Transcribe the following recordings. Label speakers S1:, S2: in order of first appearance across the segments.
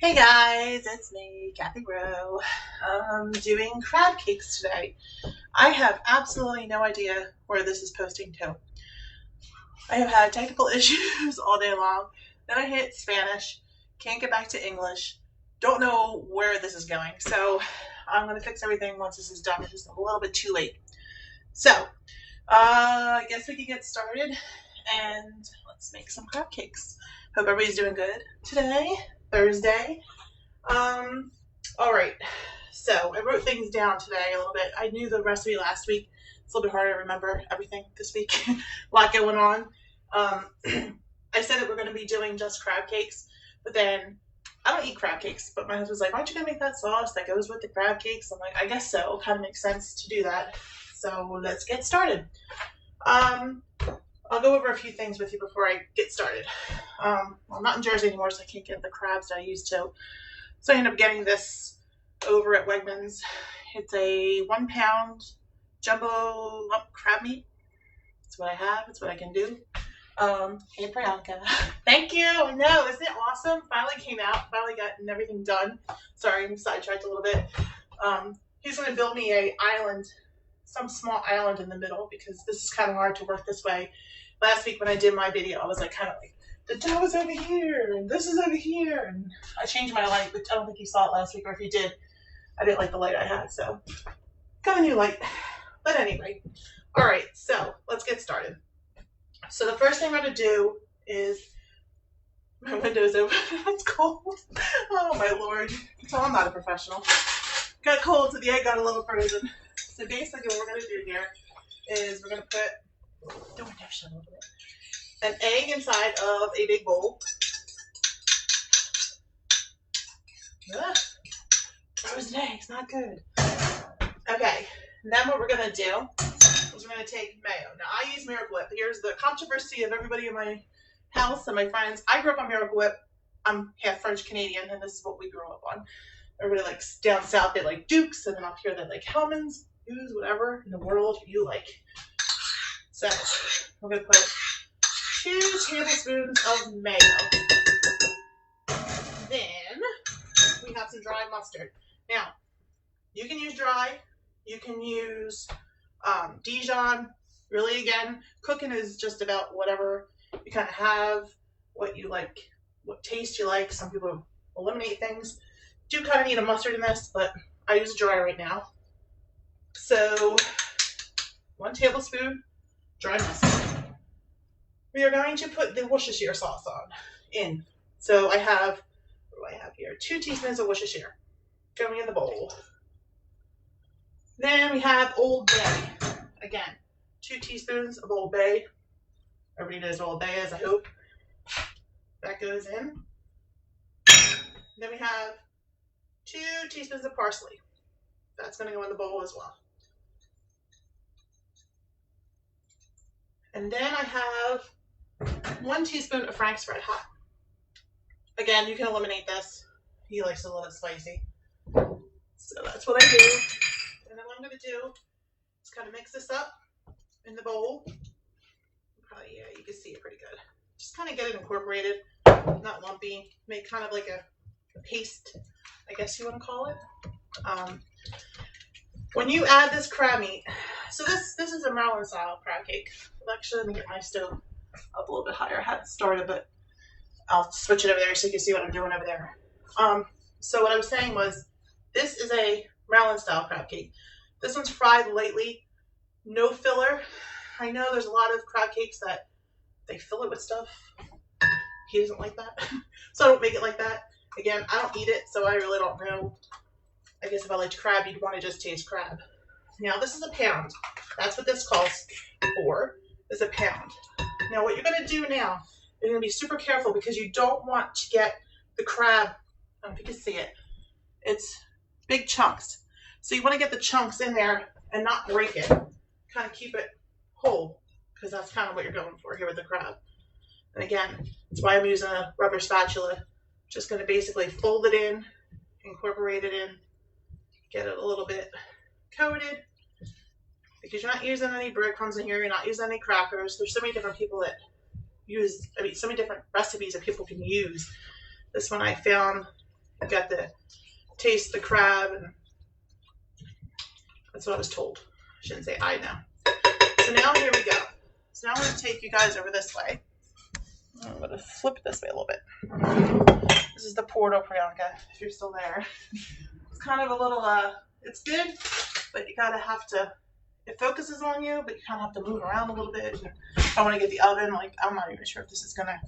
S1: Hey guys, it's me, Kathy Rowe. Doing crab cakes today. I have absolutely no idea where this is posting to. I have had technical issues all day long. Then I hit Spanish, can't get back to English, don't know where this is going. So I'm going to fix everything once this is done. It's just a little bit too late. So I guess we can get started and let's make some crab cakes. Hope everybody's doing good today, Thursday. All right. So I wrote things down today a little bit. I knew the recipe last week. It's a little bit harder to remember everything this week. A lot going on. I said that we're going to be doing just crab cakes, but then I don't eat crab cakes. But my husband's like, "Why don't you gonna make that sauce that goes with the crab cakes?" I'm like, "I guess so. Kind of makes sense to do that." So let's get started. I'll go over a few things with you before I get started. Well, I'm not in Jersey anymore, so I can't get the crabs that I used to. So I ended up getting this over at Wegmans. It's a 1 pound jumbo lump crab meat. It's what I have. It's what I can do. Hey, Priyanka. Thank you. I know. Isn't it awesome? Finally came out. Finally gotten everything done. Sorry, I'm sidetracked a little bit. He's going to build me a island, some small island in the middle, because this is kind of hard to work this way. Last week when I did my video, I was like kind of like, the dough is over here, and this is over here, and I changed my light, but I don't think you saw it last week, or if you did, I didn't like the light I had, so got a new light. But anyway, all right, so let's get started. So the first thing I'm going to do is, my window's open, it's cold. Oh my Lord, so I'm not a professional. Got cold, so the egg got a little frozen. So basically what we're going to do here is we're going to put the window shut a little bit. An egg inside of a big bowl. Ugh, frozen eggs, not good. Okay, and then what we're gonna do is we're gonna take mayo. Now I use Miracle Whip. Here's the controversy of everybody in my house and my friends. I grew up on Miracle Whip. I'm half French Canadian, and this is what we grew up on. Everybody likes down south, they like Dukes, and then up here they like Hellmann's, Hughes, whatever in the world you like. So we're gonna put 2 tablespoons of mayo. Then we have some dry mustard. Now, you can use dry, you can use Dijon. Really, again, cooking is just about whatever you kind of have, what you like, what taste you like. Some people eliminate things. Do kind of need a mustard in this, but I use dry right now. So 1 tablespoon dry mustard. We are going to put the Worcestershire sauce in. So I have, what do I have here? 2 teaspoons of Worcestershire going in the bowl. Then we have Old Bay. Again, 2 teaspoons of Old Bay. Everybody knows what Old Bay is, I hope. That goes in. Then we have 2 teaspoons of parsley. That's going to go in the bowl as well. And then I have 1 teaspoon of Frank's Red Hot. Again, you can eliminate this. He likes it a little spicy. So that's what I do. And then what I'm going to do is kind of mix this up in the bowl. Probably, yeah, you can see it pretty good. Just kind of get it incorporated, not lumpy. Make kind of like a paste, I guess you want to call it. When you add this crab meat, so this is a Maryland style crab cake. Actually, let me get my stove up a little bit higher. I had it started, but I'll switch it over there so you can see what I'm doing over there. So what I was saying was, this is a Maryland style crab cake. This one's fried lightly, no filler. I know there's a lot of crab cakes that they fill it with stuff. He doesn't like that, so I don't make it like that. Again, I don't eat it, so I really don't know. I guess if I liked crab, you'd want to just taste crab. Now this is a pound. That's what this calls for, is a pound. Now what you're going to do now, you're going to be super careful because you don't want to get the crab, I don't know if you can see it, it's big chunks. So you want to get the chunks in there and not break it. Kind of keep it whole, because that's kind of what you're going for here with the crab. And again, that's why I'm using a rubber spatula. Just going to basically fold it in, incorporate it in, get it a little bit coated. Because you're not using any breadcrumbs in here, you're not using any crackers. There's so many different people that use, so many different recipes that people can use. This one I found got to taste the crab, and that's what I was told. I shouldn't say I know. So now here we go. So now I'm going to take you guys over this way. I'm going to flip it this way a little bit. This is the Porto, Priyanka, if you're still there. It's kind of a little, it's good, but you gotta have to, it focuses on you, but you kind of have to move around a little bit. If I want to get the oven, like, I'm not even sure if this is gonna,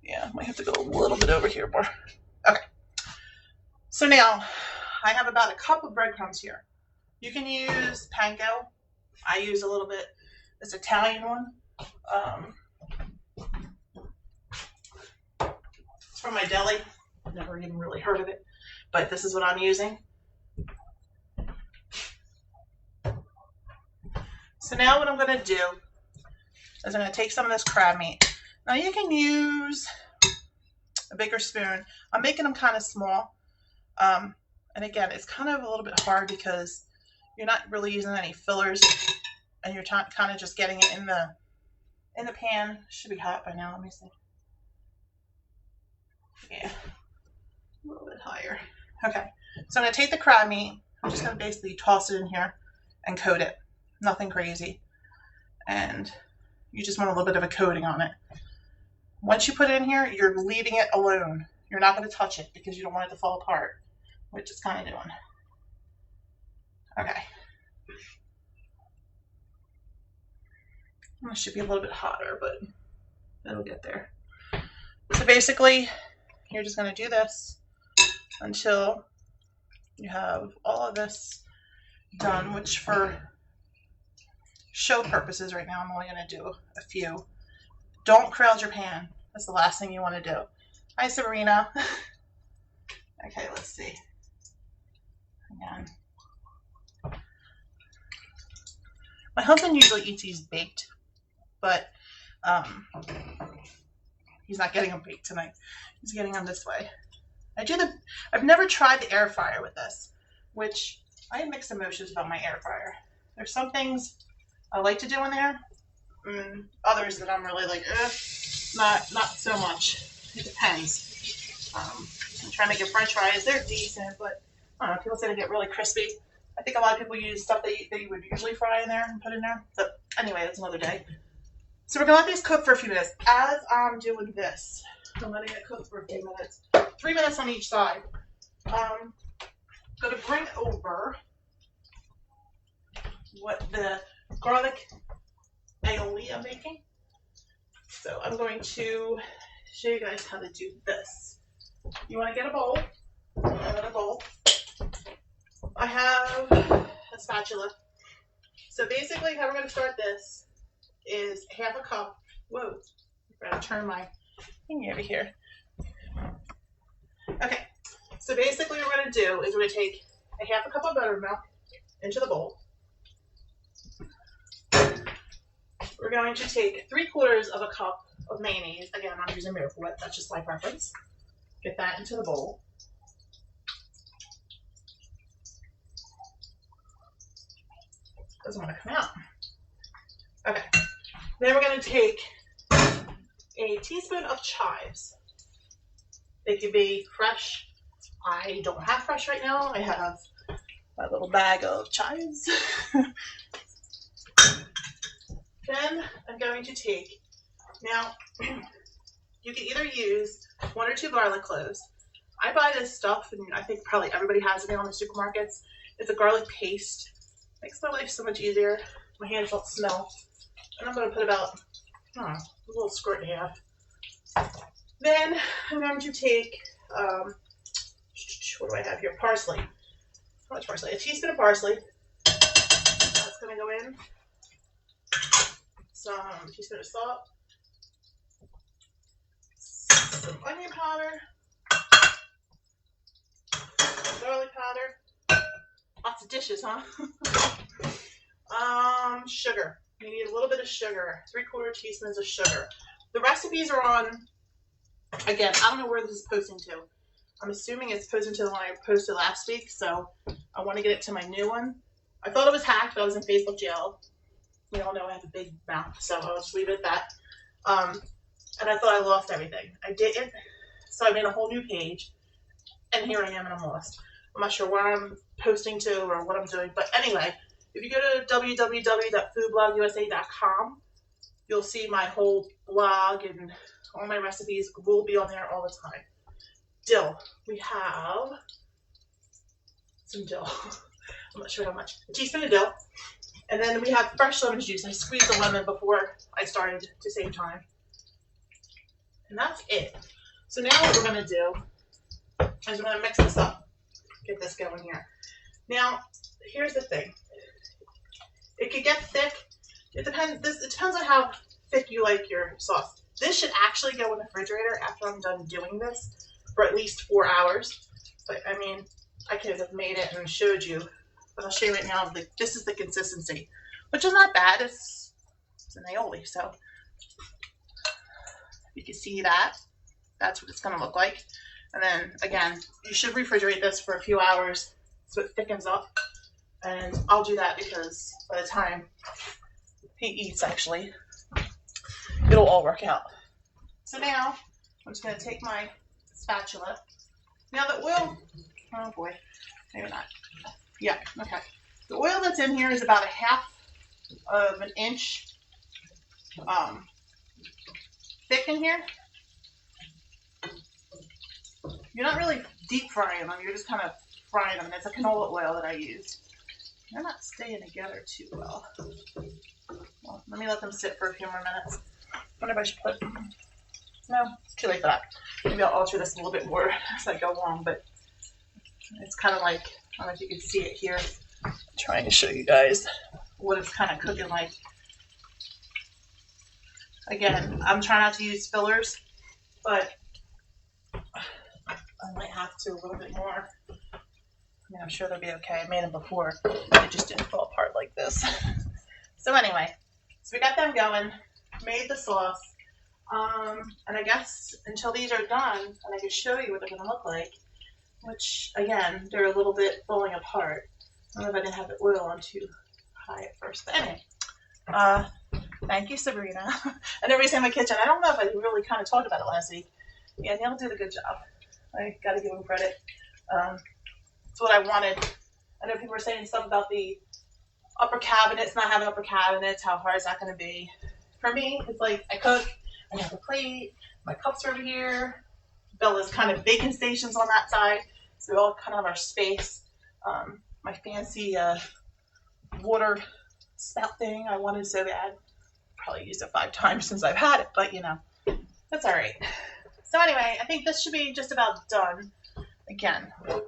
S1: yeah, might have to go a little bit over here more. Okay. So now, I have about a cup of breadcrumbs here. You can use panko. I use a little bit, this Italian one. It's from my deli. I've never even really heard of it, but this is what I'm using. So now what I'm going to do is I'm going to take some of this crab meat. Now you can use a bigger spoon. I'm making them kind of small. And again, it's kind of a little bit hard because you're not really using any fillers, and you're kind of just getting it in the pan. Should be hot by now. Let me see. Yeah, a little bit higher. Okay, so I'm going to take the crab meat. I'm just going to basically toss it in here and coat it. Nothing crazy. And you just want a little bit of a coating on it. Once you put it in here, you're leaving it alone. You're not going to touch it because you don't want it to fall apart, which it's kind of doing. Okay. It should be a little bit hotter, but it'll get there. So basically, you're just going to do this until you have all of this done, which for show purposes right now, I'm only going to do a few. Don't crowd your pan. That's the last thing you want to do. Hi, Sabrina. Okay, let's see. Hang on. My husband usually eats these baked, but he's not getting them baked tonight. He's getting them this way. I've never tried the air fryer with this, which I have mixed emotions about my air fryer. There's some things I like to do in there, and others that I'm really like, not so much. It depends. I'm trying to make french fries. They're decent, but I don't know. People say they get really crispy. I think a lot of people use stuff that you would usually fry in there and put in there. So anyway, that's another day. So we're going to let these cook for a few minutes. As I'm doing this, I'm letting it cook for a few minutes. 3 minutes on each side. I'm going to bring over what the garlic aioli I'm making. So I'm going to show you guys how to do this. You want to get a bowl. Another bowl. I have a spatula. So basically how we're going to start this is half a cup. Whoa, I'm going to turn my thing over here. Okay, so basically what we're going to do is we're going to take a half a cup of buttermilk into the bowl. We're going to take 3/4 of a cup of mayonnaise. Again, I'm not using Miracle Whip, that's just my preference. Get that into the bowl. Doesn't want to come out. Okay, then we're going to take a teaspoon of chives. They could be fresh. I don't have fresh right now. I have my little bag of chives. Then I'm going to take, now you can either use 1 or 2 garlic cloves. I buy this stuff, and I think probably everybody has it now in the supermarkets. It's a garlic paste. Makes my life so much easier. My hands don't smell. And I'm going to put about, a little squirt and a half. Then I'm going to take, what do I have here? Parsley. How much parsley? A teaspoon of parsley. That's going to go in. Some teaspoon of salt. Some onion powder. Garlic powder. Lots of dishes, huh? Sugar. You need a little bit of sugar. 3/4 teaspoons of sugar. The recipes are on, again, I don't know where this is posting to. I'm assuming it's posting to the one I posted last week, so I want to get it to my new one. I thought it was hacked, but I was in Facebook jail. We all know I have a big mouth, so I'll just leave it at that. And I thought I lost everything. I didn't, so I made a whole new page. and here I am and I'm lost. I'm not sure where I'm posting to or what I'm doing, but anyway, if you go to www.foodblogusa.com, you'll see my whole blog and all my recipes will be on there all the time. Dill. We have some dill. I'm not sure how much. A teaspoon of dill. And then we have fresh lemon juice. I squeezed the lemon before I started to save time. And that's it. So now what we're going to do is we're going to mix this up. Get this going here. Now, here's the thing. It could get thick. It depends on how thick you like your sauce. This should actually go in the refrigerator after I'm done doing this for at least 4 hours. But I mean, I could have made it and showed you. But I'll show you right now, this is the consistency, which is not bad. It's an aioli, so you can see that. That's what it's going to look like. And then, again, you should refrigerate this for a few hours so it thickens up. And I'll do that because by the time he eats, actually, it'll all work out. So now, I'm just going to take my spatula. Now the oil, oh boy, maybe not. Yeah, okay. The oil that's in here is about 1/2 of an inch thick in here. You're not really deep frying them, you're just kind of frying them. It's a canola oil that I use. They're not staying together too well. Well, let me let them sit for a few more minutes. I wonder if I should put, no, it's too late for that. Maybe I'll alter this a little bit more as I go along, but it's kind of like, I don't know if you can see it here. I'm trying to show you guys what it's kind of cooking like. Again, I'm trying not to use fillers, but I might have to a little bit more. I mean, I'm sure they'll be okay. I made them before. They just didn't fall apart like this. So anyway, so we got them going, made the sauce, and I guess until these are done, and I can show you what they're going to look like, which, again, they're a little bit falling apart. I don't know if I didn't have the oil on too high at first. But anyway, thank you, Sabrina. And everybody's in my kitchen. I don't know if I really kind of talked about it last week. Yeah, Neil did a good job. I got to give him credit. It's what I wanted. I know people were saying stuff about the upper cabinets, not having upper cabinets. How hard is that going to be? For me, it's like I cook, I have a plate, my cups are over here. Bella's kind of baking stations on that side, so we all kind of have our space. My fancy water spout thing I wanted so bad. Probably used it 5 times since I've had it, but you know, that's all right. So anyway, I think this should be just about done. Again, I'm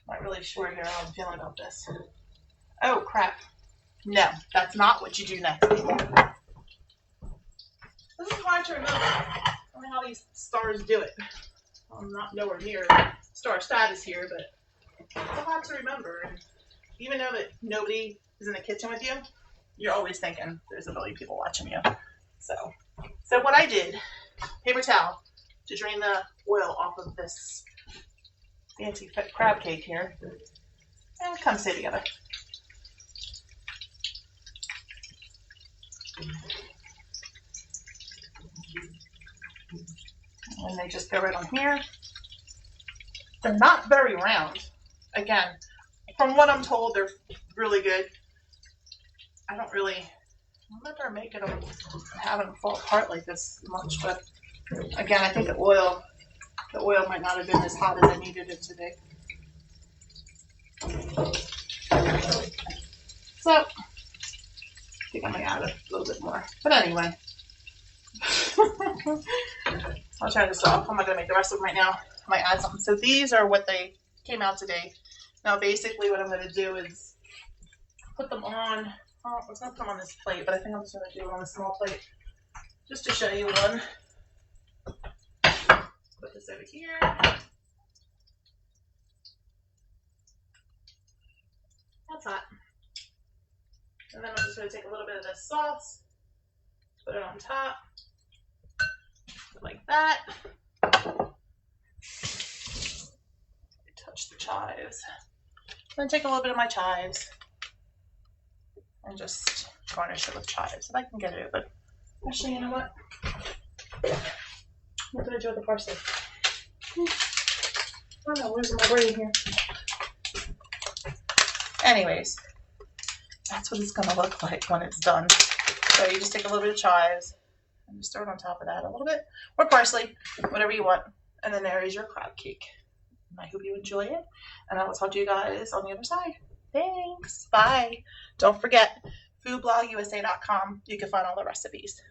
S1: not really sure here how I'm feeling about this. Oh crap! No, that's not what you do next. This is hard to remember. I don't know how these stars do it. I'm not nowhere near star status here, but it's a lot to remember. And even though that nobody is in the kitchen with you, you're always thinking there's a million people watching you. So what I did, paper towel to drain the oil off of this fancy crab cake here, and come stay together. And they just go right on here. They're not very round. Again, from what I'm told, they're really good. I don't remember making them, having them fall apart like this much, but again, I think the oil might not have been as hot as I needed it to be. So, I think I might add a little bit more. But anyway, I'll turn this off. I'm not going to make the rest of them right now. I might add something. So these are what they came out today. Now basically what I'm going to do is put them on, I was going to put them on this plate, but I think I'm just going to do it on a small plate just to show you one. Put this over here. That's hot. And then I'm just going to take a little bit of this sauce, put it on top, like that. Touch the chives. Then take a little bit of my chives and just garnish it with chives if I can get it. But actually, you know what? What did I do with the parsley? Oh, I'm losing my brain here. Anyways, that's what it's gonna look like when it's done. So you just take a little bit of chives and just throw it on top of that a little bit, or parsley, whatever you want. And then there is your crab cake. I hope you enjoy it, and I will talk to you guys on the other side. Thanks. Bye. Don't forget, foodblogusa.com. You can find all the recipes.